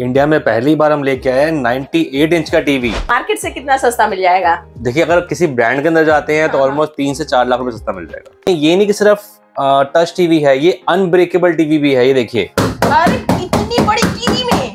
India में पहली बार हम लेके आए हैं 98 इंच का टीवी। मार्केट से कितना सस्ता मिल जाएगा? देखिए, अगर किसी ब्रांड के अंदर जाते हैं तो ऑलमोस्ट 3 से 4 लाख रुपए सस्ता मिल जाएगा। ये नहीं कि सिर्फ टच टीवी है, ये अनब्रेकेबल टीवी भी है। ये देखिए, अरे इतनी बड़ी टीवी में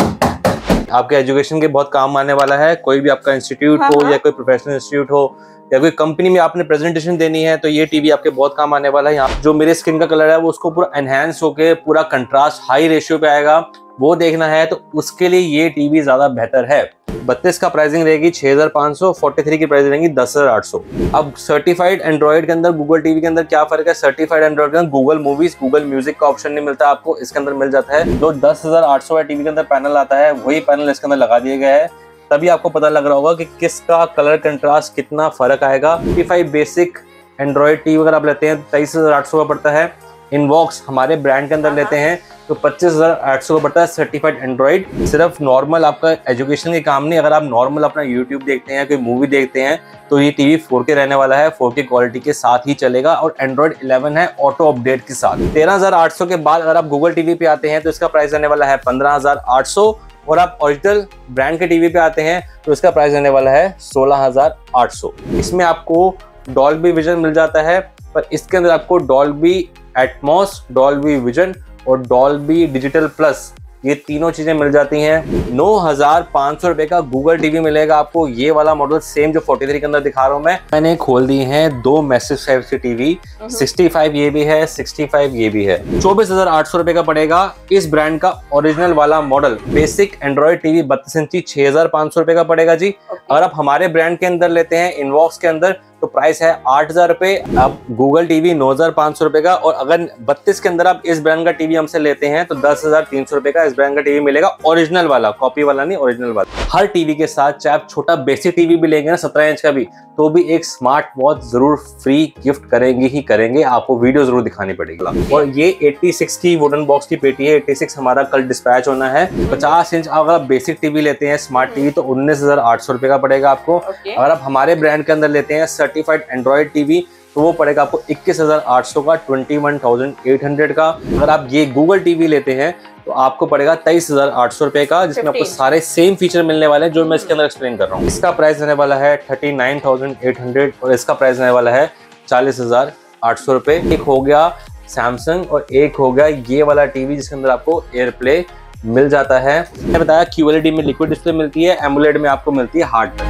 आपके एजुकेशन के बहुत काम आने वाला है। कोई भी आपका इंस्टीट्यूट हो या कोई प्रोफेशनल इंस्टीट्यूट हो या कोई कंपनी में आपने प्रेजेंटेशन देनी है तो ये टीवी आपके बहुत काम आने वाला है। यहाँ जो मेरे स्किन का कलर है वो उसको पूरा एनहांस होके पूरा कंट्रास्ट हाई रेशियो पे आएगा, वो देखना है तो उसके लिए ये टीवी ज्यादा बेहतर है। 32 का प्राइसिंग रहेगी 6500, 43 की प्राइसिंग रहेगी 10,800। अब सर्टिफाइड एंड्रॉइड के अंदर गूगल टीवी के अंदर क्या फर्क है? सर्टिफाइड एंड्रॉइड के अंदर गूगल मूवीज, गूगल म्यूजिक का ऑप्शन नहीं मिलता आपको, इसके अंदर मिल जाता है। जो 10,800 टीवी के अंदर पैनल आता है वही पैनल इसके अंदर लगा दिया गया है, तभी आपको पता लग रहा होगा कि किसका कलर कंट्रास्ट कितना फर्क आएगा। P5 बेसिक एंड्रॉइड टीवी अगर आप लेते हैं 23,800 का पड़ता है। इनवॉक्स हमारे ब्रांड के अंदर लेते हैं तो 25,800 का पड़ता है सर्टिफाइड एंड्रॉइड। सिर्फ नॉर्मल आपका एजुकेशन के काम नहीं, अगर आप नॉर्मल अपना यूट्यूब देखते हैं, कोई मूवी देखते हैं तो ये टीवी 4K रहने वाला है, 4K क्वालिटी के साथ ही चलेगा और एंड्रॉइड 11 है ऑटो अपडेट के साथ। 13,800 के बाद अगर आप गूगल टीवी पे आते हैं तो इसका प्राइस रहने वाला है 15,800 और आप ओरिजिनल ब्रांड के टीवी पे आते हैं तो इसका प्राइस रहने वाला है 16,800। इसमें आपको डॉल्बी विजन मिल जाता है, पर इसके अंदर आपको डॉल्बी एटमॉस, डॉल्बी विजन और डॉल्बी डिजिटल प्लस ये तीनों चीजें मिल जाती हैं। 9,500 रुपए का गूगल टीवी मिलेगा आपको। ये वाला मॉडल सेम जो 43 के अंदर दिखा रहा हूं मैंने खोल दी है 2 मैसिव साइज की टीवी। 65 ये भी है, 65 ये भी है। 24,800 रुपए का पड़ेगा इस ब्रांड का ओरिजिनल वाला मॉडल। बेसिक एंड्रॉइड टीवी 32 इंची 6,500 रुपए का पड़ेगा जी। अगर आप हमारे ब्रांड के अंदर लेते हैं इनवॉक्स के अंदर तो प्राइस है 8,000 रुपए। अब गूगल टीवी 9,500 रुपए का, और अगर 32 के अंदर आप इस ब्रांड का टीवी हमसे लेते हैं तो 10,300 रुपए का इस ब्रांड का टीवी मिलेगा। ओरिजिनल वाला, कॉपी वाला नहीं, ओरिजिनल वाला। हर टीवी के साथ चाहे आप छोटा बेसिक टीवी भी लेंगे ना 17 इंच का भी, तो भी एक स्मार्ट वॉच जरूर फ्री गिफ्ट करेंगे ही करेंगे, आपको वीडियो जरूर दिखानी पड़ेगी। और ये 86 की वुडन बॉक्स की पेटी है। 86 हमारा कल डिस्पैच होना है। 50 इंच अगर आप बेसिक टीवी लेते हैं स्मार्ट टीवी तो 19,800 रुपए का पड़ेगा आपको। अगर आप हमारे ब्रांड के अंदर लेते हैं सर्टिफाइड एंड्रॉइड टीवी तो वो पड़ेगा आपको 21,800 का, 21,800 का। अगर आप ये गूगल टीवी लेते हैं तो आपको पड़ेगा 23,800 रुपए का, जिसमें आपको सारे सेम फीचर मिलने वाले हैं जो मैं इसके अंदर एक्सप्लेन कर रहा हूँ। इसका प्राइस रहने वाला है 39,800 और इसका प्राइस रहने वाला है 40,800 रुपए। एक हो गया सैमसंग और एक हो गया ये वाला टीवी जिसके अंदर आपको एयरप्ले मिल जाता है। मैंने बताया QLED में लिक्विड डिस्प्ले मिलती है, एमोलेड में आपको मिलती है hard.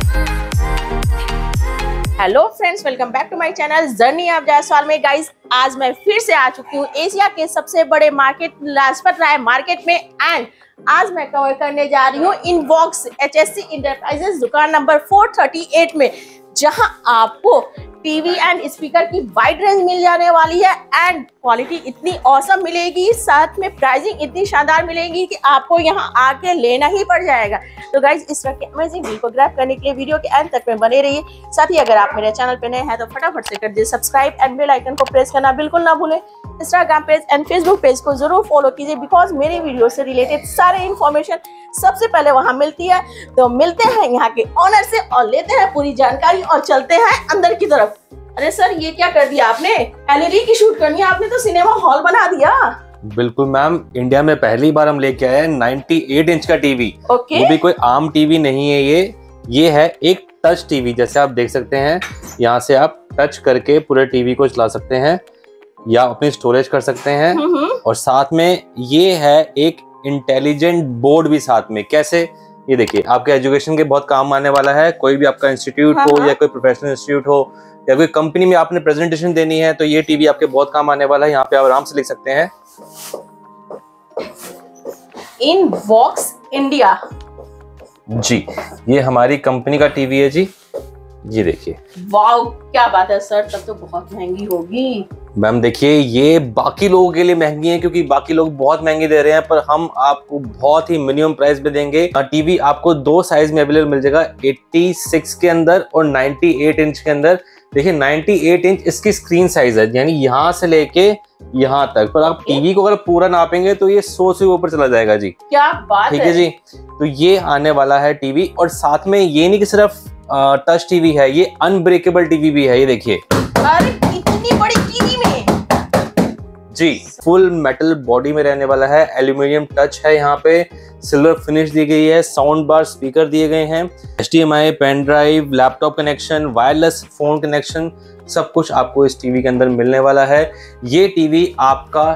Hello friends, welcome back to my channel journey of Jaiswal में। गाइस, आज मैं फिर से आ चुकी हूँ एशिया के सबसे बड़े मार्केट लाजपत राय मार्केट में, एंड आज मैं कवर करने जा रही हूँ इनवॉक्स HSC इंटरप्राइजेस दुकान नंबर 438 में, जहां आपको टीवी एंड स्पीकर की वाइड रेंज मिल जाने वाली है एंड क्वालिटी इतनी औसम मिलेगी, साथ में प्राइसिंग इतनी शानदार मिलेगी कि आपको यहां आके लेना ही पड़ जाएगा। तो गाइज, इस तरह के अमेजिंग डील को ग्रैब करने के लिए वीडियो के एंड तक में बने रहिए। साथ ही अगर आप मेरे चैनल पे नए हैं तो फटाफट से कर दीजिए सब्सक्राइब एंड बेल आइकन को प्रेस करना बिल्कुल ना भूलें। Instagram page and Facebook page को जरूर फॉलो कीजिए, बिकॉज मेरी वीडियो से रिलेटेड सारे इन्फॉर्मेशन सबसे पहले वहां मिलती है। तो मिलते हैं यहाँ के ऑनर से और लेते हैं पूरी जानकारी और चलते हैं अंदर की तरफ। अरे सर, ये क्या कर दिया आपने? LED की शूट करनी है आपने तो सिनेमा हॉल बना दिया। बिल्कुल मैम, इंडिया में पहली बार हम लेके आए हैं 98 इंच का टीवी। वो भी कोई आम टीवी नहीं है, ये है एक टच टीवी। जैसे आप देख सकते हैं, यहाँ से आप टच करके पूरे टीवी को चला सकते हैं या अपनी स्टोरेज कर सकते हैं। और साथ में ये है एक इंटेलिजेंट बोर्ड भी साथ में। कैसे? ये देखिए, आपके एजुकेशन के बहुत काम आने वाला है। कोई भी आपका इंस्टीट्यूट हो या कोई प्रोफेशनल इंस्टीट्यूट हो या कोई कंपनी में आपने प्रेजेंटेशन देनी है तो ये टीवी आपके बहुत काम आने वाला है। यहाँ पे आप आराम से लिख सकते हैं इनवॉक्स इंडिया जी। ये हमारी कंपनी का टीवी है जी। ये देखिए, वाओ क्या बात है सर, तब तो बहुत महंगी होगी। मैम देखिए, ये बाकी लोगों के लिए महंगी है क्योंकि बाकी लोग बहुत महंगे दे रहे हैं, पर हम आपको बहुत ही मिनिमम प्राइस पे देंगे। टीवी आपको 2 साइज में अवेलेबल मिल जाएगा, 86 के अंदर और 98 इंच के अंदर। देखिए 98 इंच इसकी स्क्रीन साइज है, यानी यहाँ से लेके यहाँ तक। पर आप टीवी को अगर पूरा नापेंगे तो ये 100 से ऊपर चला जाएगा जी। क्या बात है। ठीक है जी, तो ये आने वाला है टीवी। और साथ में ये नहीं कि सिर्फ टच टीवी है, ये अनब्रेकेबल टीवी भी है। ये देखिए, अरे इतनी बड़ी टीवी में जी, फुल मेटल बॉडी में रहने वाला है, एल्यूमिनियम टच है, यहाँ पे सिल्वर फिनिश दी गई है, साउंड बार स्पीकर दिए गए हैं, HDMI, pen drive, laptop connection, wireless phone connection, सब कुछ आपको इस टीवी के अंदर मिलने वाला है। ये टीवी आपका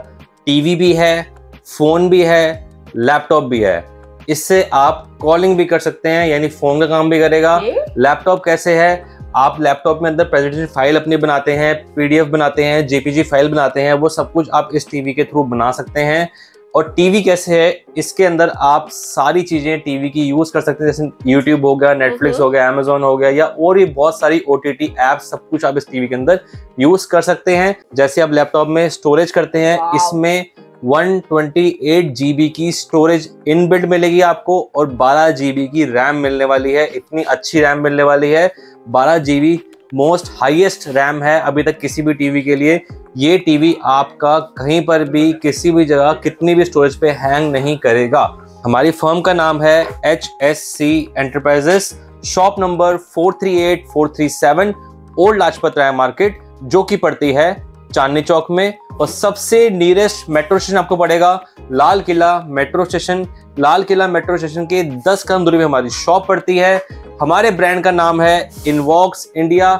टीवी भी है, फोन भी है, लैपटॉप भी है। इससे आप कॉलिंग भी कर सकते हैं, यानी फोन का काम भी करेगा। लैपटॉप कैसे है, आप लैपटॉप में अंदर प्रेजेंटेशन फाइल अपनी बनाते हैं, PDF बनाते हैं, JPG फाइल बनाते हैं, वो सब कुछ आप इस टीवी के थ्रू बना सकते हैं। और टीवी कैसे है, इसके अंदर आप सारी चीजें टीवी की यूज कर सकते हैं, जैसे YouTube हो गया, Netflix हो गया, Amazon हो गया, या और भी बहुत सारी OTT ऐप्स, सब कुछ आप इस टीवी के अंदर यूज कर सकते हैं। जैसे आप लैपटॉप में स्टोरेज करते हैं, इसमें 128 GB की स्टोरेज इनबिल्ट मिलेगी आपको, और 12 GB की रैम मिलने वाली है। इतनी अच्छी रैम मिलने वाली है, 12 GB मोस्ट हाईएस्ट रैम है अभी तक किसी भी टीवी के लिए। ये टीवी आपका कहीं पर भी किसी भी जगह कितनी भी स्टोरेज पे हैंग नहीं करेगा। हमारी फर्म का नाम है HSC enterprises, shop number 438-437 old Lajpat Rai market, जो कि पड़ती है चांदनी चौक में। और सबसे नियरेस्ट मेट्रो स्टेशन आपको पड़ेगा Lal Qila metro station. Lal Qila metro station के 10 कदम दूरी में हमारी शॉप पड़ती है। हमारे ब्रांड का नाम है इनवॉक्स इंडिया।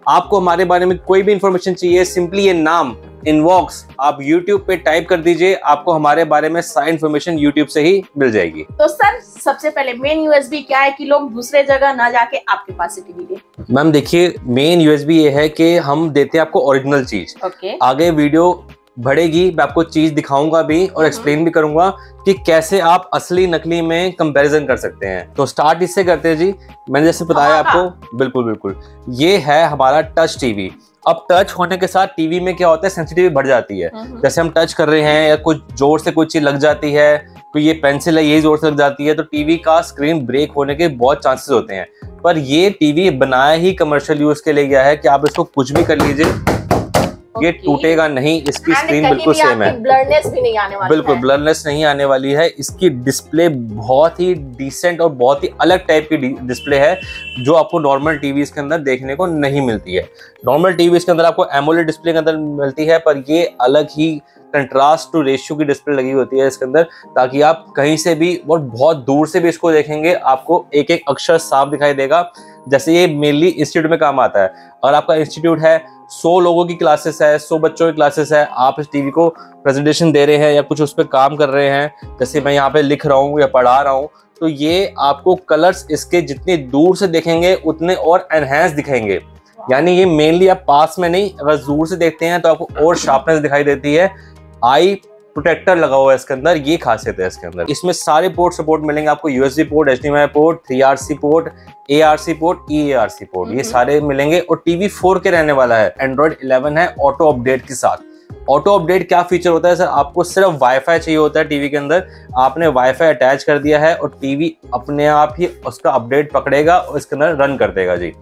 आपको हमारे बारे में कोई भी इंफॉर्मेशन चाहिए, सिंपली ये नाम इनवॉक्स आप YouTube पे टाइप कर दीजिए, आपको हमारे बारे में सारी इंफॉर्मेशन YouTube से ही मिल जाएगी। तो सर, सबसे पहले मेन USB क्या है कि लोग दूसरे जगह ना जाके आपके पास से टीवी ले? मैम देखिए, मेन USB ये है कि हम देते हैं आपको ओरिजिनल चीज। आगे वीडियो बढ़ेगी, मैं आपको चीज दिखाऊंगा भी और एक्सप्लेन भी करूंगा कि कैसे आप असली नकली में कंपैरिजन कर सकते हैं। तो स्टार्ट इससे करते हैं जी। मैंने जैसे बताया आपको, बिल्कुल बिल्कुल, ये है हमारा टच टीवी। अब टच होने के साथ टीवी में क्या होता है, सेंसिटिविटी बढ़ जाती है। जैसे हम टच कर रहे हैं या कुछ जोर से कोई चीज लग जाती है, कोई ये पेंसिल है यही जोर से लग जाती है, तो टीवी का स्क्रीन ब्रेक होने के बहुत चांसेस होते हैं। पर ये टीवी बनाया ही कमर्शियल यूज के लिए गया है कि आप इसको कुछ भी कर लीजिए, ये टूटेगा नहीं। इसकी स्क्रीन बिल्कुल सेम है, ब्लरनेस भी नहीं आने वाली, बिल्कुल ब्लरनेस नहीं आने वाली है। इसकी डिस्प्ले बहुत ही डिसेंट और बहुत ही अलग टाइप की डिस्प्ले है, जो आपको नॉर्मल टीवीज के अंदर देखने को नहीं मिलती है। नॉर्मल टीवीज के अंदर आपको एमोलेड डिस्प्ले के अंदर मिलती है, पर ये अलग ही कंट्रास्ट टू रेशियो की डिस्प्ले लगी होती है इसके अंदर, ताकि आप कहीं से भी और बहुत दूर से भी इसको देखेंगे, आपको एक एक अक्षर साफ दिखाई देगा। जैसे ये मेनली इंस्टीट्यूट में काम आता है। और आपका इंस्टीट्यूट है, 100 लोगों की क्लासेस है, 100 बच्चों की क्लासेस है, आप इस टीवी को प्रेजेंटेशन दे रहे हैं या कुछ उस पर काम कर रहे हैं, जैसे मैं यहाँ पे लिख रहा हूँ या पढ़ा रहा हूँ, तो ये आपको कलर्स इसके जितने दूर से देखेंगे उतने और एनहेंस दिखेंगे। यानी ये मेनली आप पास में नहीं, अगर दूर से देखते हैं तो आपको और शार्पनेस दिखाई देती है। आई प्रोटेक्टर लगा हुआ है इसके अंदर, ये खासियत है इसके अंदर। इसमें सारे पोर्ट सपोर्ट मिलेंगे आपको, USB port, HDMI port, 3RC port, ARC port, EARC port, ये सारे मिलेंगे। और टीवी 4K रहने वाला है, Android 11 है ऑटो अपडेट के साथ। ऑटो अपडेट क्या फीचर होता है सर, आपको सिर्फ वाईफाई चाहिए होता है टीवी के अंदर, आपने वाईफाई अटैच कर दिया है और टीवी अपने आप ही उसका अपडेट पकड़ेगा और इसके अंदर रन कर देगा जी।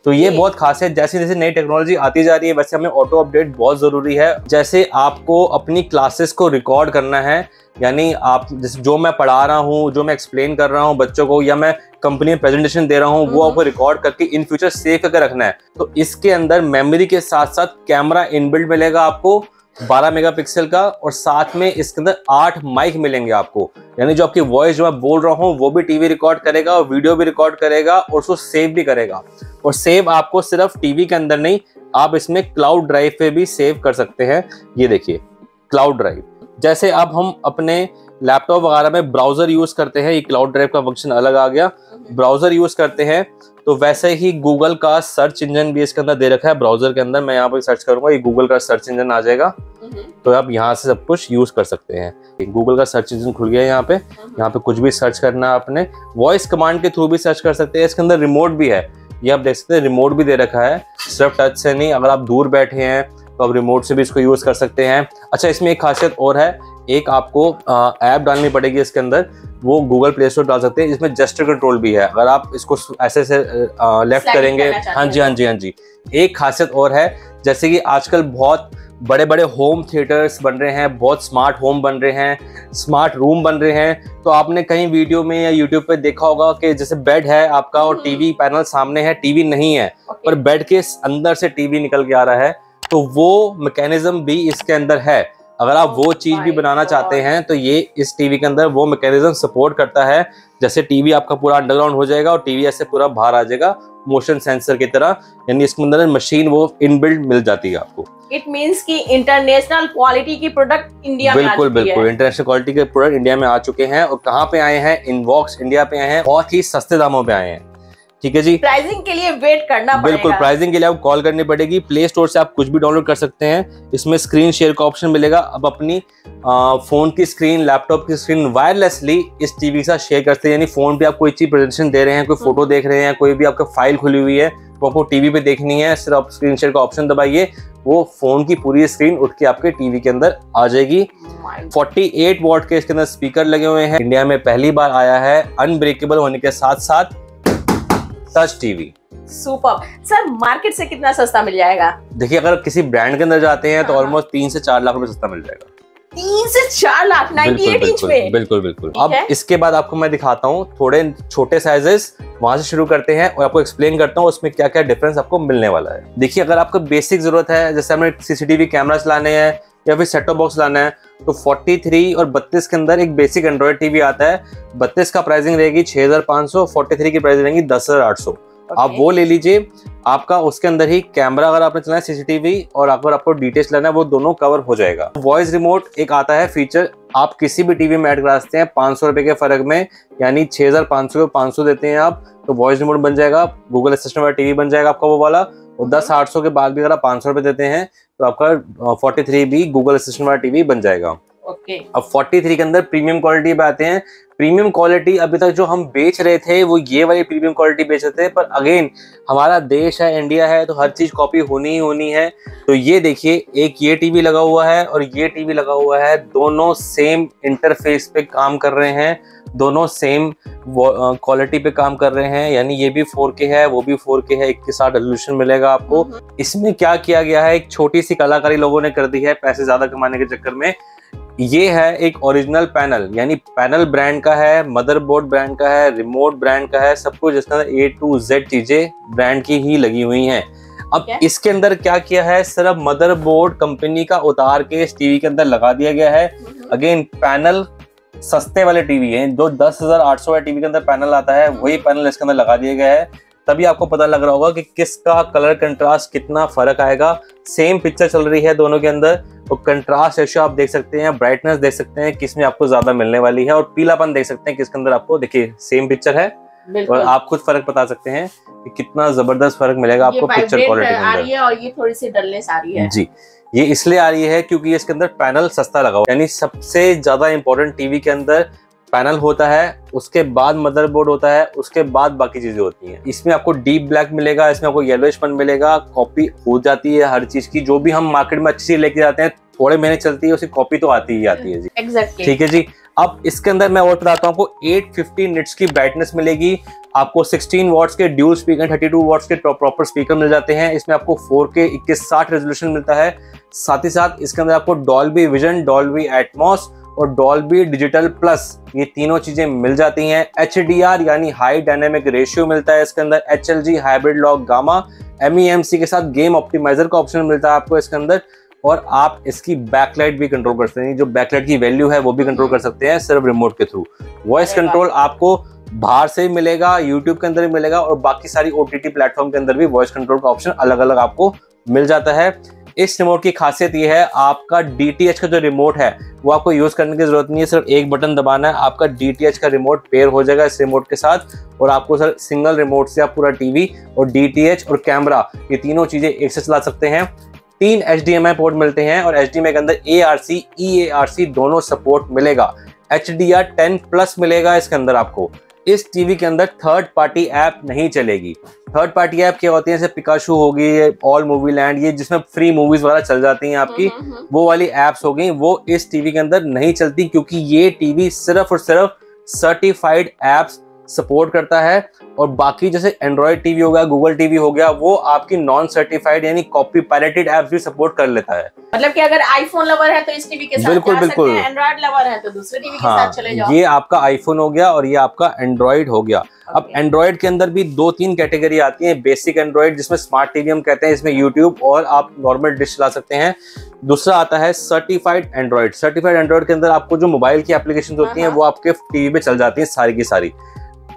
तो ये बहुत खास है। जैसे जैसे नई टेक्नोलॉजी आती जा रही है, वैसे हमें ऑटो अपडेट बहुत जरूरी है। जैसे आपको अपनी क्लासेस को रिकॉर्ड करना है, यानी आप जैसे जो मैं पढ़ा रहा हूँ, जो मैं एक्सप्लेन कर रहा हूँ बच्चों को, या मैं कंपनी में प्रेजेंटेशन दे रहा हूँ, वो आपको रिकॉर्ड करके इन फ्यूचर सेव करके रखना है। तो इसके अंदर मेमोरी के साथ साथ कैमरा इनबिल्ट मिलेगा आपको 12 मेगापिक्सल का, और साथ में इसके अंदर 8 माइक मिलेंगे आपको। यानी जो आपकी वॉइस जो मैं बोल रहा हूँ वो भी टीवी रिकॉर्ड करेगा और वीडियो भी रिकॉर्ड करेगा और उसको सेव भी करेगा। और सेव आपको सिर्फ टीवी के अंदर नहीं, आप इसमें क्लाउड ड्राइव पे भी सेव कर सकते हैं। ये देखिए क्लाउड ड्राइव, जैसे अब हम अपने लैपटॉप वगैरह में ब्राउजर यूज करते हैं, ये क्लाउड ड्राइव का फंक्शन अलग आ गया। ब्राउजर यूज करते हैं तो वैसे ही गूगल का सर्च इंजन भी इसके अंदर दे रखा है। ब्राउजर के अंदर मैं यहाँ पर सर्च करूंगा, ये गूगल का सर्च इंजन आ जाएगा, तो आप यहाँ से सब कुछ यूज कर सकते हैं। गूगल का सर्च इंजन खुल गया है यहाँ पे कुछ भी सर्च करना है आपने, वॉइस कमांड के थ्रू भी सर्च कर सकते हैं। इसके अंदर रिमोट भी है, ये आप देख सकते हैं, रिमोट भी दे रखा है, सिर्फ टच से नहीं, अगर आप दूर बैठे हैं तो आप रिमोट से भी इसको यूज कर सकते हैं। अच्छा, इसमें एक खासियत और है, एक आपको ऐप डालनी पड़ेगी इसके अंदर, वो गूगल प्ले स्टोर डाल सकते हैं। इसमें जेस्चर कंट्रोल भी है, अगर आप इसको ऐसे से लेफ्ट करेंगे, हाँ जी। एक खासियत और है, जैसे कि आजकल बहुत बड़े बड़े होम थिएटर्स बन रहे हैं, बहुत स्मार्ट होम बन रहे हैं, स्मार्ट रूम बन रहे हैं, तो आपने कहीं वीडियो में या यूट्यूब पे देखा होगा कि जैसे बेड है आपका और टीवी पैनल सामने है, टीवी नहीं है, पर बेड के अंदर से टीवी निकल के आ रहा है, तो वो मैकेनिज्म भी इसके अंदर है। अगर आप वो चीज भी बनाना चाहते हैं तो ये इस टीवी के अंदर वो मैकेनिज्म सपोर्ट करता है। जैसे टीवी आपका पूरा अंडरग्राउंड हो जाएगा और टीवी ऐसे पूरा बाहर आ जाएगा मोशन सेंसर की तरह, यानी इसके अंदर मशीन वो इनबिल्ट मिल जाती है आपको। इट मींस कि इंटरनेशनल क्वालिटी की प्रोडक्ट इंडिया में आ चुकी है। बिल्कुल इंटरनेशनल क्वालिटी के प्रोडक्ट इंडिया में आ चुके हैं। और कहाँ पे आए हैं? इनवॉक्स इंडिया पे आए हैं, बहुत ही सस्ते दामों पे आए हैं। ठीक है जी। प्राइसिंग के लिए वेट करना पड़ेगा। बिल्कुल, प्राइसिंग के लिए आपको कॉल करनी पड़ेगी। प्ले स्टोर से आप कुछ भी डाउनलोड कर सकते हैं। इसमें स्क्रीन शेयर का ऑप्शन मिलेगा। अब अपनी फोन की स्क्रीन, लैपटॉप की स्क्रीन वायरलेसली इस टीवी के साथ शेयर करते हैं। यानी फोन पे आप कोई चीज प्रेजेंटेशन दे रहे हैं, कोई फोटो देख रहे हैं, कोई भी आपका फाइल खुली हुई है वो आपको टीवी पे देखनी है, सिर्फ आप स्क्रीन शेयर का ऑप्शन दबाइए, वो फोन की पूरी स्क्रीन उठ के आपके टीवी के अंदर आ जाएगी। 48 वॉट के इसके अंदर स्पीकर लगे हुए हैं। इंडिया में पहली बार आया है अनब्रेकेबल होने के साथ साथ touch TV. Super. Sir market से कितना सस्ता मिल जाएगा? देखिए, अगर किसी ब्रांड के अंदर जाते हैं तो ऑलमोस्ट 3 से 4 लाख रुपए सस्ता मिल जाएगा। 3 से 4 लाख 98 इंच में? बिल्कुल। अब इसके बाद आपको मैं दिखाता हूँ थोड़े छोटे साइजेस, वहां से शुरू करते हैं और आपको एक्सप्लेन करता हूँ उसमें क्या क्या डिफरेंस आपको मिलने वाला है। देखिए, अगर आपको बेसिक जरूरत है, जैसे हमें सीसीटीवी कैमरा चलाने हैं या फिर सेट टॉप बॉक्स लाना है, तो 43 और 32 के अंदर एक बेसिक एंड्रॉइड टीवी आता है। 32 का प्राइसिंग रहेगी 6500, 43 की प्राइसिंग रहेगी 10800। आप वो ले लीजिए। आपका उसके अंदर ही कैमरा अगर आपने चलाना है, सीसीटीवी, और अगर आपको डीटीएच लेना है, वो दोनों कवर हो जाएगा। वॉइस रिमोट एक आता है फीचर, आप किसी भी टीवी में ऐड करा सकते हैं 500 रुपए के फर्क में, यानी 6500 को 500 देते हैं आप तो वॉइस रिमोट बन जाएगा, गूगल असिस्टेंट वाला टीवी बन जाएगा आपका वो वाला। और 10-800 के बाद भी अगर आप 500 रुपए देते हैं तो आपका 43 भी गूगल असिस्टेंट वाला टीवी बन जाएगा। ओके। अब 43 के अंदर प्रीमियम क्वालिटी पे आते हैं। प्रीमियम क्वालिटी अभी तक जो हम बेच रहे थे वो ये वाली प्रीमियम क्वालिटी बेच रहे थे, पर अगेन हमारा देश है, इंडिया है, तो हर चीज कॉपी होनी ही होनी है। तो ये देखिए, एक ये टीवी लगा हुआ है और ये टीवी लगा हुआ है, दोनों सेम इंटरफेस पे काम कर रहे हैं, दोनों सेम क्वालिटी पे काम कर रहे हैं। यानी ये भी 4K है, वो भी 4K है, एक के साथ रेजोल्यूशन मिलेगा आपको। इसमें क्या किया गया है, एक छोटी सी कलाकारी लोगों ने कर दी है पैसे ज्यादा कमाने के चक्कर में। ये है एक ओरिजिनल पैनल, यानी पैनल ब्रांड का है, मदरबोर्ड ब्रांड का है, रिमोट ब्रांड का है, सब कुछ इसके अंदर A to Z चीजें ब्रांड की ही लगी हुई हैं। अब इसके अंदर क्या किया है, सिर्फ मदरबोर्ड कंपनी का उतार के इस टीवी के अंदर लगा दिया गया है। अगेन पैनल सस्ते वाले टीवी हैं, जो 10,800 वाले टीवी के अंदर पैनल आता है, वही पैनल इसके अंदर लगा दिया गया है। तभी आपको पता लग रहा होगा कि किसका कलर कंट्रास्ट कितना फर्क आएगा। सेम पिक्चर चल रही है दोनों के अंदर, और कंट्रास्ट रेशियो आप देख सकते हैं, ब्राइटनेस देख सकते हैं किसमें आपको ज्यादा मिलने वाली है, और पीलापन देख सकते हैं किसके अंदर आपको। देखिए, सेम पिक्चर है और आप खुद फर्क बता सकते हैं कि कितना जबरदस्त फर्क मिलेगा आपको पिक्चर क्वालिटी के अंदर। है और ये थोड़ी सी डलनेस आ रही है जी। ये इसलिए आ रही है क्योंकि इसके अंदर पैनल सस्ता लगा हुआ है। यानी सबसे ज्यादा इंपॉर्टेंट टीवी के अंदर पैनल होता है, उसके बाद मदरबोर्ड होता है, उसके बाद बाकी चीजें होती हैं। इसमें आपको डीप ब्लैक मिलेगा, इसमें आपको येलोइशपन मिलेगा, कॉपी हो जाती है हर चीज की। जो भी हम मार्केट में अच्छी चीज लेके जाते हैं, थोड़े महीने चलती है, उसकी कॉपी तो आती ही आती है जी। Exactly. ठीक है जी। अब इसके अंदर मैं और बताता हूँ आपको, 850 निट्स की ब्राइटनेस मिलेगी आपको, 16 वॉट्स के ड्यूल स्पीकर, 32 वॉट्स के प्रॉपर स्पीकर मिल जाते हैं। इसमें आपको 4K 2160 रेजोल्यूशन मिलता है। साथ ही साथ इसके अंदर आपको डॉल्बी विजन, डॉल्बी एटमॉस और डॉल्बी डिजिटल प्लस, ये तीनों चीजें मिल जाती हैं। HDR यानी हाई डायनेमिक रेशियो मिलता है इसके अंदर। HLG hybrid lock gamma, MEMC के साथ गेम ऑप्टिमाइजर का ऑप्शन मिलता है आपको इसके अंदर। और आप इसकी बैकलाइट भी कंट्रोल कर सकते हैं, जो बैकलाइट की वैल्यू है वो भी कंट्रोल कर सकते हैं सिर्फ रिमोट के थ्रू। वॉइस कंट्रोल आपको बाहर से मिलेगा, यूट्यूब के अंदर भी मिलेगा, और बाकी सारी OTT प्लेटफॉर्म के अंदर भी वॉइस कंट्रोल का ऑप्शन अलग अलग आपको मिल जाता है। इस रिमोट की खासियत ये है, आपका DTH का जो रिमोट है वो आपको यूज करने की जरूरत नहीं है, सिर्फ एक बटन दबाना है, आपका DTH का रिमोट पेयर हो जाएगा इस रिमोट के साथ। और आपको सर सिंगल रिमोट से आप पूरा टीवी और DTH और कैमरा, ये तीनों चीजें एक से चला सकते हैं। 3 HDMI पोर्ट मिलते हैं और HDMI के अंदर ARC, EARC दोनों सपोर्ट मिलेगा। HDR 10+ मिलेगा इसके अंदर आपको। इस टीवी के अंदर थर्ड पार्टी ऐप नहीं चलेगी। थर्ड पार्टी ऐप क्या होती है, जैसे पिकाशू होगी, ऑल मूवी लैंड, ये जिसमें फ्री मूवीज वगैरह चल जाती हैं आपकी, वो वाली एप्स हो गई, वो इस टीवी के अंदर नहीं चलती, क्योंकि ये टीवी सिर्फ और सिर्फ सर्टिफाइड एप्स सपोर्ट करता है। और बाकी जैसे एंड्रॉइड टीवी हो गया, गूगल टीवी हो गया, वो आपकी नॉन सर्टिफाइड यानी कॉपी पायरेटेड एप्स भी सपोर्ट कर लेता है। मतलब कि अगर आईफोन लवर है तो इस टीवी के साथ बिल्कुल जा बिल्कुल, एंड्रॉइड लवर है तो दूसरे टीवी के साथ चले जाओ। ये आपका आईफोन हो गया और ये आपका एंड्रॉइड हो गया। अब एंड्रॉइड के अंदर भी 2-3 कैटेगरी आती है। बेसिक एंड्रॉइड जिसमें स्मार्ट टीवी हम कहते हैं, इसमें यूट्यूब और आप नॉर्मल डिश चला सकते हैं। दूसरा आता है सर्टिफाइड एंड्रॉइड। सर्टिफाइड एंड्रॉइड के अंदर आपको जो मोबाइल की एप्लीकेशन होती हैं वो आपके टीवी पे चल जाती हैं सारी की सारी।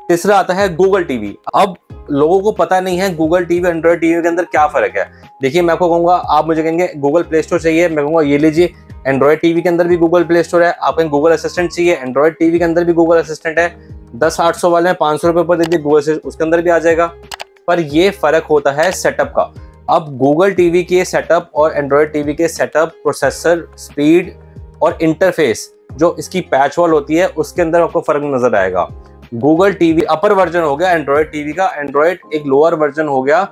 तीसरा आता है गूगल टीवी। अब लोगों को पता नहीं है गूगल टीवी एंड्रॉइड टीवी के अंदर क्या फर्क है। देखिए मैं आपको कहूंगा, आप मुझे कहेंगे गूगल प्ले स्टोर चाहिए, मैं कहूंगा ये लीजिए, एंड्रॉइड टीवी के अंदर भी गूगल प्ले स्टोर है। आप गूगल असिस्टेंट चाहिए, एंड्रॉइड टीवी के अंदर भी गूगल असिस्टेंट है। 10-800 वाले में 500 रुपए पर दे दिए गूगल असिस्टेंट, उसके अंदर भी आ जाएगा। पर ये फर्क होता है सेटअप का। अब गूगल टीवी के सेटअप और एंड्रॉइड टीवी के सेटअप, प्रोसेसर, स्पीड और इंटरफेस जो इसकी पैच वॉल होती है उसके अंदर आपको फर्क नजर आएगा। गूगल टीवी अपर वर्जन हो गया एंड्रॉइड टीवी का, एंड्रॉइड एक लोअर वर्जन हो गया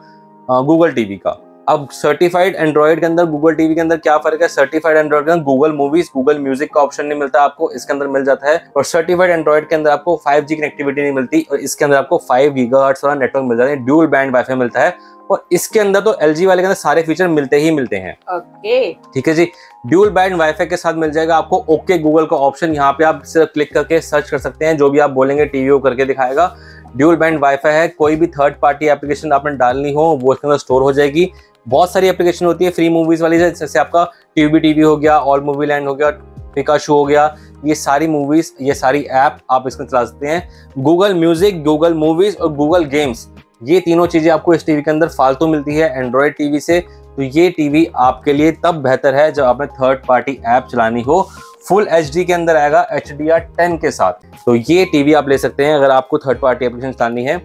गूगल टीवी का। अब सर्टिफाइड एंड्रॉइड के अंदर गूगल टीवी के अंदर क्या फर्क है? सर्टिफाइड एंड्रॉइड के अंदर गूगल मूवीज, गूगल म्यूजिक का ऑप्शन नहीं मिलता आपको, इसके अंदर मिल जाता है। और सर्टिफाइड एंड्रॉइड के अंदर आपको 5G कनेक्टिविटी नहीं मिलती और इसके अंदर आपको 5 गीगाहर्ट्ज वाला नेटवर्क मिल जाता है, ड्यूल बैंड वाईफाई मिलता है। और इसके अंदर तो LG वाले के अंदर सारे फीचर मिलते ही मिलते हैं। ओके, ठीक है जी। ड्यूल बैंड वाईफाई के साथ मिल जाएगा आपको ओके गूगल का ऑप्शन, यहाँ पे आप सिर्फ क्लिक करके सर्च कर सकते हैं, जो भी आप बोलेंगे टीवी को करके दिखाएगा। ड्यूल बैंड वाईफाई है, कोई भी थर्ड पार्टी एप्लीकेशन आपने डालनी हो वो इसके अंदर स्टोर हो जाएगी। बहुत सारी एप्लीकेशन होती है फ्री मूवीज वाली, जैसे आपका टीवी हो गया, ऑल मूवी लैंड हो गया, पिकाशू हो गया, ये सारी मूवीज, ये सारी ऐप आप इसमें चला सकते हैं। गूगल म्यूजिक, गूगल मूवीज और गूगल गेम्स, ये तीनों चीजें आपको इस टीवी के अंदर फालतू मिलती है एंड्रॉइड टीवी से। तो ये टीवी आपके लिए तब बेहतर है जब आपने थर्ड पार्टी ऐप चलानी हो। फुल HD के अंदर आएगा HDR10 के साथ। तो ये टीवी आप ले सकते हैं अगर आपको थर्ड पार्टी एप्लीकेशन चलानी है।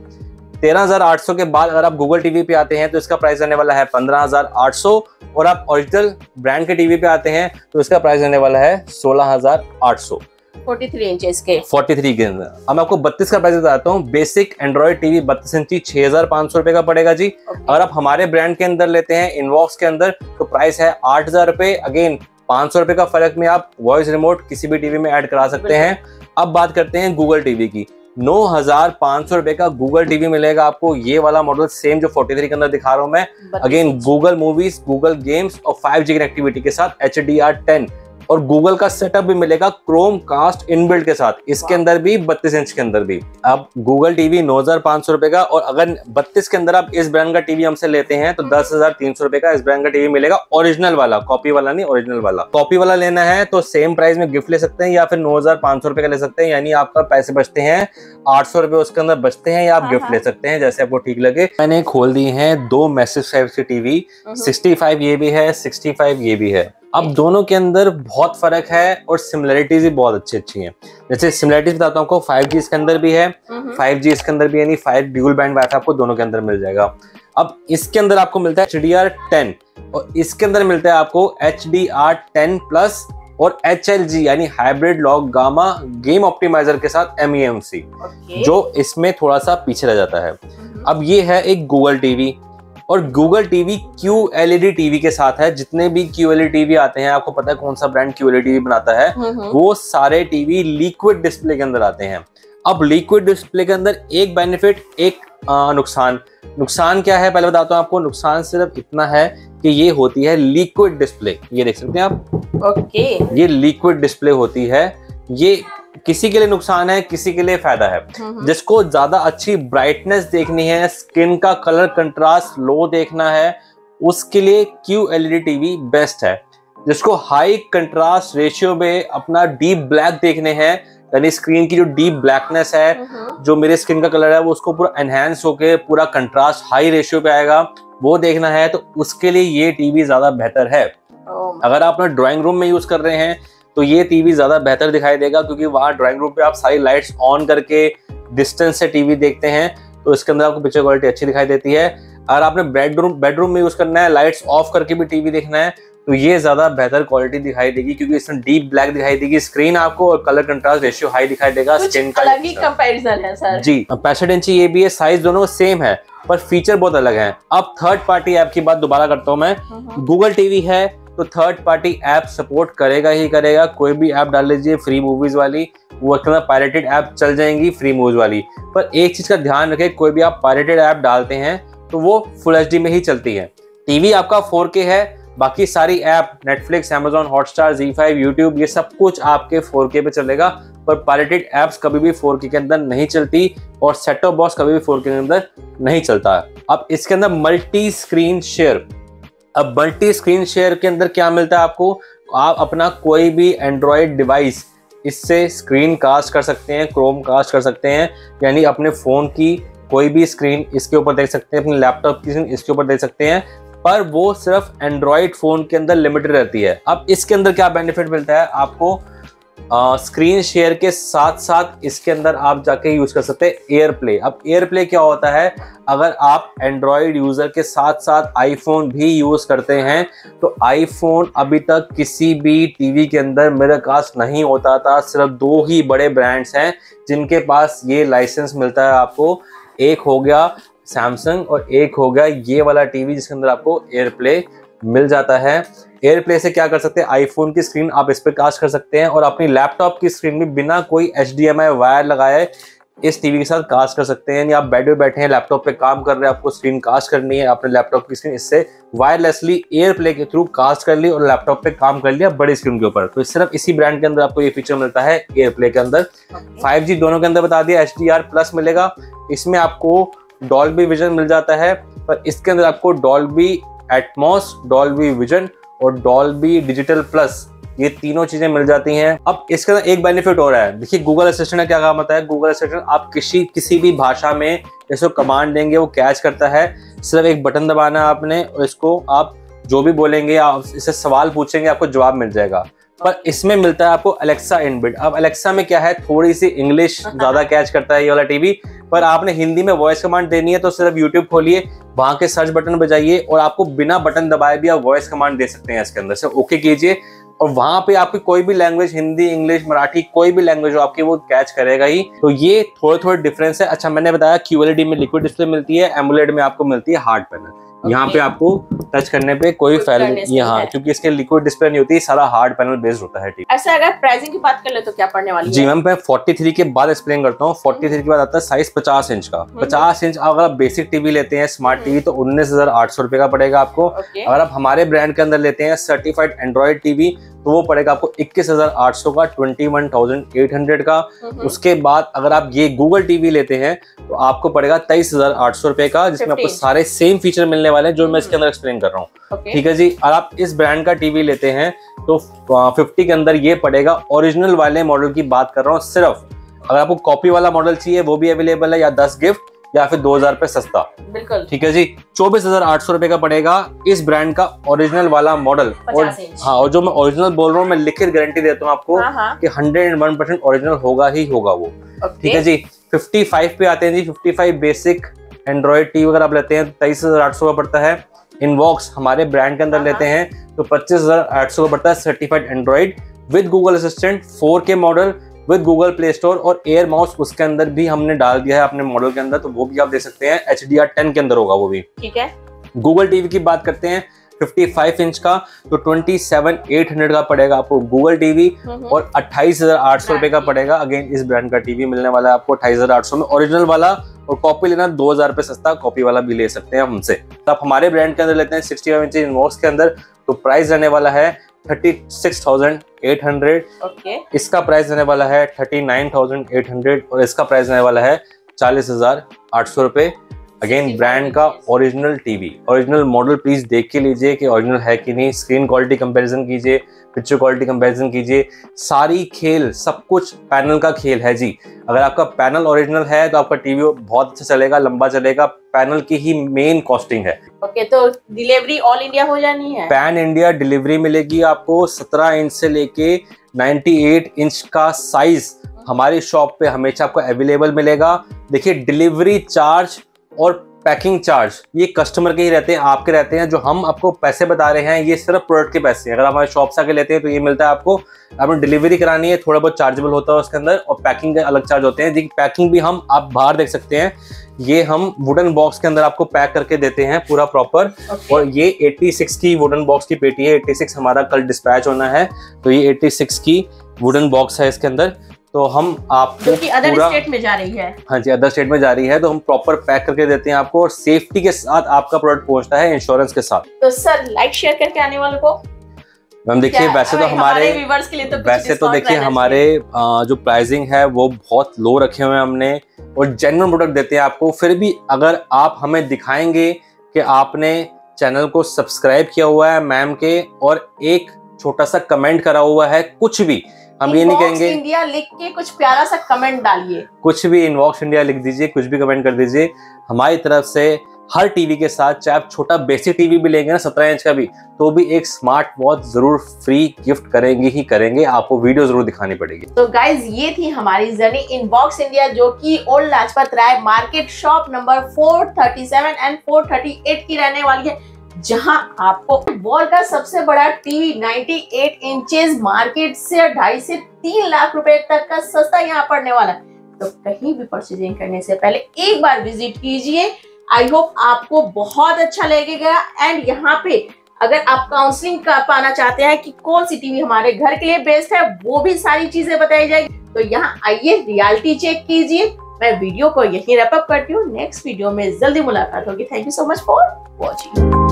13,800 के बाद अगर आप गूगल टीवी पे आते हैं तो इसका प्राइस रहने वाला है 15,800, और आप ओरिजिनल ब्रांड के टीवी पे आते हैं तो इसका प्राइस रहने वाला है 16,800। 43 इंचेस के 43 के अंदर। अब मैं आपको 32 का प्राइस बताता हूँ। बेसिक एंड्रॉइड टीवी 32 इंची 6,500 रुपए का पड़ेगा जी। अगर आप हमारे ब्रांड के अंदर लेते हैं इनवॉक्स के अंदर तो प्राइस है 8,000 रुपए। अगेन 500 रुपए का फर्क में आप वॉइस रिमोट किसी भी टीवी में ऐड करा सकते हैं। अब बात करते हैं गूगल टीवी की। 9,500 रुपए का गूगल टीवी मिलेगा आपको, ये वाला मॉडल सेम जो 43 के अंदर दिखा रहा हूं मैं। Again Google movies, Google games और 5G कनेक्टिविटी के साथ HDR10, और गूगल का सेटअप भी मिलेगा क्रोम कास्ट इनबिल्ट के साथ, इसके अंदर भी 32 इंच के अंदर भी। अब गूगल टीवी 9,500 रुपए का, और अगर 32 के अंदर आप इस ब्रांड का टीवी हमसे लेते हैं तो 10,300 रुपए का इस ब्रांड का टीवी मिलेगा। ओरिजिनल वाला, कॉपी वाला नहीं, ओरिजिनल वाला। कॉपी वाला लेना है तो सेम प्राइस में गिफ्ट ले सकते हैं या फिर 9,500 रुपए का ले सकते हैं, यानी आपका पैसे बचते हैं 800 रुपए उसके अंदर बचते हैं, या आप गिफ्ट ले सकते हैं जैसे आपको ठीक लगे। मैंने खोल दी है 2 मैसिव साइज की टीवी, 65 ये भी है, 65 ये भी है। अब दोनों के अंदर बहुत फर्क है और सिमिलरिटीज भी बहुत अच्छी हैं। जैसे सिमिलरिटीज बताता हूँ आपको, 5G इसके अंदर भी है, 5G इसके अंदर भी, यानी 5 ड्यूल बैंड वाईफाई आपको दोनों के अंदर मिल जाएगा। अब इसके अंदर आपको मिलता है HDR10 और इसके अंदर मिलता है आपको HDR10 प्लस और HLG यानी hybrid log gamma game optimiser के साथ MEMC, जो इसमें थोड़ा सा पीछे रह जाता है। अब ये है एक गूगल टीवी, और गूगल टीवी QLED टीवी के साथ है। जितने भी QLED टीवी आते हैं, आपको पता है कौन सा ब्रांड QLED टीवी बनाता है, वो सारे टीवी लिक्विड डिस्प्ले के अंदर आते हैं। अब लिक्विड डिस्प्ले के अंदर एक बेनिफिट, एक नुकसान क्या है पहले बताता हूँ आपको। नुकसान सिर्फ इतना है कि ये होती है लिक्विड डिस्प्ले, ये देख सकते हैं आप। ओके, ये लिक्विड डिस्प्ले होती है। ये किसी के लिए नुकसान है, किसी के लिए फायदा है। जिसको ज्यादा अच्छी ब्राइटनेस देखनी है, स्किन का कलर कंट्रास्ट लो देखना है, उसके लिए QLED टीवी बेस्ट है। जिसको हाई कंट्रास्ट रेशियो में अपना डीप ब्लैक देखने हैं, यानी स्क्रीन की जो डीप ब्लैकनेस है, जो मेरे स्किन का कलर है वो उसको पूरा एनहांस होके पूरा कंट्रास्ट हाई रेशियो पे आएगा, वो देखना है तो उसके लिए ये टीवी ज्यादा बेहतर है। अगर आप अपना ड्राइंग रूम में यूज कर रहे हैं तो ये टीवी ज्यादा बेहतर दिखाई देगा, क्योंकि वहाँ ड्राइंग रूम पे आप सारी लाइट्स ऑन करके डिस्टेंस से टीवी देखते हैं तो इसके अंदर आपको पिक्चर क्वालिटी अच्छी दिखाई देती है। अगर आपने बेडरूम में यूज करना है, लाइट्स ऑफ करके भी टीवी देखना है, तो ये ज्यादा बेहतर क्वालिटी दिखाई देगी, क्योंकि इसमें डीप ब्लैक दिखाई देगी स्क्रीन आपको, और कलर कंट्रास्ट रेशियो हाई दिखाई देगा। स्किन का अलग ही कंपैरिजन है सर जी। 65 इंची ये भी है, साइज दोनों सेम है पर फीचर बहुत अलग है। अब थर्ड पार्टी ऐप की बात दोबारा करता हूं मैं। गूगल टीवी है तो थर्ड पार्टी ऐप सपोर्ट करेगा ही करेगा। कोई भी ऐप डाल लीजिए फ्री मूवीज वाली, वो पायरेटेड ऐप चल जाएंगी फ्री मूवीज वाली। पर एक चीज का ध्यान रखें, कोई भी आप पायरेटेड ऐप डालते हैं तो वो फुल HD में ही चलती है। टीवी आपका 4K है, बाकी सारी app Netflix, Amazon Hotstar, ZEE5, YouTube, ये सब कुछ आपके 4K पे चलेगा। पर पायरेटेड एप्स कभी भी 4K के अंदर नहीं चलती और सेट टॉप बॉक्स कभी भी 4K के अंदर नहीं चलता है। अब इसके अंदर मल्टी स्क्रीन शेयर, अब मल्टी स्क्रीन शेयर के अंदर क्या मिलता है आपको, आप अपना कोई भी एंड्रॉयड डिवाइस इससे स्क्रीन कास्ट कर सकते हैं, क्रोम कास्ट कर सकते हैं, यानी अपने फोन की कोई भी स्क्रीन इसके ऊपर देख सकते हैं, अपने लैपटॉप की स्क्रीन इसके ऊपर देख सकते हैं, पर वो सिर्फ एंड्रॉयड फोन के अंदर लिमिटेड रहती है। अब इसके अंदर क्या बेनिफिट मिलता है आपको, स्क्रीन शेयर के साथ साथ इसके अंदर आप जाके यूज कर सकते हैं एयर प्ले। अब एयर प्ले क्या होता है, अगर आप एंड्रॉयड यूजर के साथ साथ आईफोन भी यूज करते हैं तो आईफोन अभी तक किसी भी टीवी के अंदर मिरर कास्ट नहीं होता था। सिर्फ 2 ही बड़े ब्रांड्स हैं जिनके पास ये लाइसेंस मिलता है आपको, एक हो गया सैमसंग और एक हो गया ये वाला टीवी जिसके अंदर आपको एयर प्ले मिल जाता है। एयर प्ले से क्या कर सकते हैं, आईफोन की स्क्रीन आप इस पर कास्ट कर सकते हैं और अपनी लैपटॉप की स्क्रीन भी बिना कोई HDMI वायर लगाए इस टीवी के साथ कास्ट कर सकते हैं। यानी आप बेड पे बैठे हैं, लैपटॉप पे काम कर रहे हैं, आपको स्क्रीन कास्ट करनी है, अपने लैपटॉप की स्क्रीन इससे वायरलेसली एयर प्ले के थ्रू कास्ट कर ली और लैपटॉप पे काम कर लिया बड़ी स्क्रीन के ऊपर। तो सिर्फ इसी ब्रांड के अंदर आपको ये फीचर मिलता है एयर प्ले के अंदर। 5G दोनों के अंदर बता दिया, HDR+ मिलेगा, इसमें आपको डॉल्बी विजन मिल जाता है, पर इसके अंदर आपको डॉल्बी एटमॉस, डॉल्बी विजन और डॉल्बी डिजिटल प्लस ये तीनों चीजें मिल जाती हैं। अब इसके अंदर एक बेनिफिट हो रहा है, देखिए गूगल असिस्टेंट का क्या काम होता है। गूगल असिस्टेंट आप किसी भी भाषा में इसको कमांड देंगे वो कैच करता है, सिर्फ एक बटन दबाना है आपने और इसको आप जो भी बोलेंगे, आप इससे सवाल पूछेंगे आपको जवाब मिल जाएगा। पर इसमें मिलता है आपको अलेक्सा इनबिल्ट। अब अलेक्सा में क्या है, थोड़ी सी इंग्लिश ज्यादा कैच करता है ये वाला टीवी, पर आपने हिंदी में वॉइस कमांड देनी है तो सिर्फ यूट्यूब खोलिए, वहां के सर्च बटन पे जाइए और आपको बिना बटन दबाए भी आप वॉइस कमांड दे सकते हैं इसके अंदर से। ओके कीजिए और वहां पे आपकी कोई भी लैंग्वेज, हिंदी, इंग्लिश, मराठी, कोई भी लैंग्वेज हो आपकी वो कैच करेगा ही। तो ये थोड़े डिफरेंस है। अच्छा, मैंने बताया QLED में लिक्विड डिस्प्ले मिलती है, एमोलेड में आपको मिलती है हार्ड पैनल। यहाँ पे आपको टच करने पे कोई फायदा नहीं, यहाँ क्योंकि इसके लिक्विड डिस्प्ले नहीं होती, सारा हार्ड पैनल बेस्ड होता है। ठीक, ऐसा अगर प्राइसिंग की बात कर ले तो क्या पड़ने वाली है? जी मैम, मैं 43 के बाद एक्सप्लेन करता हूँ। 43 के बाद आता है साइज 50 इंच का। 50 इंच अगर आप बेसिक टीवी लेते हैं, स्मार्ट टीवी, तो 19,800 रुपए का पड़ेगा आपको। अगर आप हमारे ब्रांड के अंदर लेते हैं सर्टिफाइड एंड्रॉइड टीवी तो वो पड़ेगा आपको 21,800 का, 21,800 का। उसके बाद अगर आप ये गूगल टीवी लेते हैं तो आपको पड़ेगा 23,800 रुपए का, जिसमें आपको सारे सेम फीचर मिलने वाले हैं जो मैं इसके अंदर एक्सप्लेन कर रहा हूँ। ठीक है जी। और आप इस ब्रांड का टीवी लेते हैं तो 50 के अंदर ये पड़ेगा। ओरिजिनल वाले मॉडल की बात कर रहा हूँ सिर्फ। अगर आपको कॉपी वाला मॉडल चाहिए वो भी अवेलेबल है, या 10 गिफ्ट या फिर 2,000 रुपए सस्ता। बिल्कुल ठीक है जी। 24,800 रुपए का पड़ेगा इस ब्रांड का ओरिजिनल वाला मॉडल। और हाँ, और जो मैं ओरिजिनल बोल रहा हूँ मैं लिख के गारंटी देता हूँ आपको कि 101% ओरिजिनल होगा ही होगा वो। ठीक है जी। 55 पे आते हैं जी। 55 बेसिक एंड्रॉइड टीवी अगर आप लेते हैं 23,800 का पड़ता है। इनवॉक्स हमारे ब्रांड के अंदर लेते हैं तो 25,800 का पड़ता है certified Android with Google assistant, 4K model with Google play store और एयर माउस उसके अंदर भी हमने डाल दिया है अपने मॉडल के अंदर, तो वो भी आप दे सकते हैं। HDR10 के अंदर होगा वो भी। ठीक है। गूगल टीवी की बात करते हैं 55 इंच का तो 27,800 का पड़ेगा आपको गूगल टीवी और 28,800 रुपए का पड़ेगा अगेन इस ब्रांड का टीवी मिलने वाला है आपको 28,800 में ओरिजिनल वाला। और कॉपी लेना 2,000 रुपए सस्ता, कॉपी वाला भी ले सकते हैं हमसे। तो आप हमारे ब्रांड के अंदर लेते हैं 65 इंच इनवॉक्स के अंदर तो प्राइस रहने वाला है 36,800। इसका प्राइस रहने वाला है 39,800 और इसका प्राइस रहने वाला है 40,800 रुपए। अगेन ब्रांड का original TV, original model please देख के लीजिए कि ओरिजिनल है कि नहीं। स्क्रीन क्वालिटी कंपैरिजन कीजिए, पिक्चर क्वालिटी कंपैरिजन कीजिए, सारी खेल सब कुछ पैनल का खेल है जी। अगर आपका पैनल ओरिजिनल है तो आपका टीवी बहुत अच्छा चलेगा, लंबा चलेगा। पैनल की ही मेन कॉस्टिंग है। ओके, तो डिलीवरी ऑल इंडिया हो जानी है? पैन इंडिया डिलीवरी मिलेगी आपको। 17 इंच से लेके 98 इंच का साइज हमारी शॉप पे हमेशा आपको अवेलेबल मिलेगा। देखिए, डिलीवरी चार्ज और पैकिंग चार्ज ये कस्टमर के ही रहते हैं, आपके रहते हैं। जो हम आपको पैसे बता रहे हैं ये सिर्फ प्रोडक्ट के पैसे हैं। अगर हमारे शॉप से आके लेते हैं तो ये मिलता है आपको। आपने डिलीवरी करानी है, थोड़ा बहुत चार्जेबल होता है उसके अंदर और पैकिंग के अलग चार्ज होते हैं। पैकिंग भी हम आप बाहर देख सकते हैं, ये हम वुडन बॉक्स के अंदर आपको पैक करके देते हैं पूरा प्रॉपर। और ये 86 की वुडन बॉक्स की पेटी है। 86 हमारा कल डिस्पैच होना है तो ये 86 की वुडन बॉक्स है इसके अंदर। तो हम आपको जो कि अदर स्टेट में जा रही है। हाँ जी, अदर स्टेट में जा रही है तो हम प्रॉपर पैक करके देते हैं आपको और सेफ्टी के साथ आपका प्रोडक्ट पहुंचता है इंश्योरेंस के साथ। तो सर लाइक शेयर करके आने वालों को मैम देखिए वैसे तो हमारे व्यूअर्स के लिए तो वैसे तो देखिए हमारे जो प्राइसिंग है वो बहुत लो रखे हुए हैं हमने, और जेन्युइन प्रोडक्ट देते हैं आपको। फिर भी अगर आप हमें दिखाएंगे कि आपने चैनल को सब्सक्राइब किया हुआ है मैम के, और एक छोटा सा कमेंट करा हुआ है, कुछ भी, हम ये नहीं कहेंगे इंडिया लिख के कुछ प्यारा सा कमेंट डालिए, कुछ भी इनबॉक्स इंडिया लिख दीजिए, कुछ भी कमेंट कर दीजिए, हमारी तरफ से हर टीवी के साथ, चाहे आप छोटा बेसिक टीवी भी लेंगे ना 17 इंच का भी, तो भी एक स्मार्ट वॉच जरूर फ्री गिफ्ट करेंगे ही करेंगे, आपको वीडियो जरूर दिखानी पड़ेगी। तो गाइज ये थी हमारी जर्नी इनबॉक्स इंडिया, जो कि old Lajpat Rai market shop number 437 and 438 की रहने वाली है, जहां आपको वॉल का सबसे बड़ा टीवी 98 इंचेस मार्केट से 2.5 से 3 लाख रुपए तक का सस्ता यहाँ पड़ने वाला है। तो कहीं भी परचेजिंग करने से पहले एक बार विजिट कीजिए। आई होप आपको बहुत अच्छा लगेगा। एंड यहाँ पे अगर आप काउंसलिंग कर पाना चाहते हैं कि कौन सी टीवी हमारे घर के लिए बेस्ट है, वो भी सारी चीजें बताई जाएगी। तो यहाँ आइए, रियलिटी चेक कीजिए। मैं वीडियो को यहीं रैप अप करती हूँ, नेक्स्ट वीडियो में जल्दी मुलाकात होगी। Thank you so much for watching.